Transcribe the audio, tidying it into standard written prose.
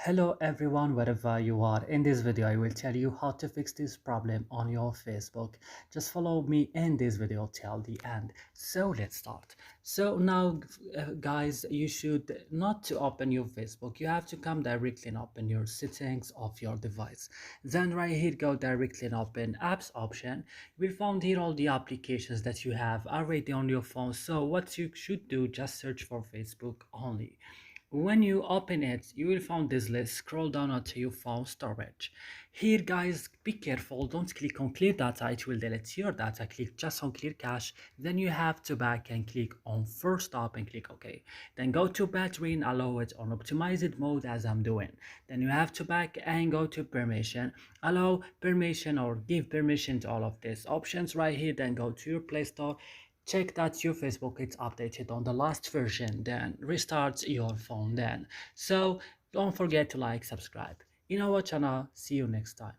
Hello everyone, wherever you are. In this video, I will tell you how to fix this problem on your Facebook. Just follow me in this video till the end. So let's start. So now, guys, you should not to open your Facebook. You have to come directly and open your settings of your device. Then right here, go directly and open apps option. You will find here all the applications that you have already on your phone. So what you should do, just search for Facebook only. When you open it, you will find this list. Scroll down onto your phone storage. Here, guys, be careful. Don't click on clear data. It will delete your data. Click just on clear cache. Then you have to back and click on first stop and click OK. Then go to battery and allow it on optimized mode as I'm doing. Then you have to back and go to permission. Allow permission or give permission to all of these options right here. Then go to your Play Store. Check that your Facebook is updated on the last version, then restart your phone then. So don't forget to like, subscribe. In our channel, see you next time.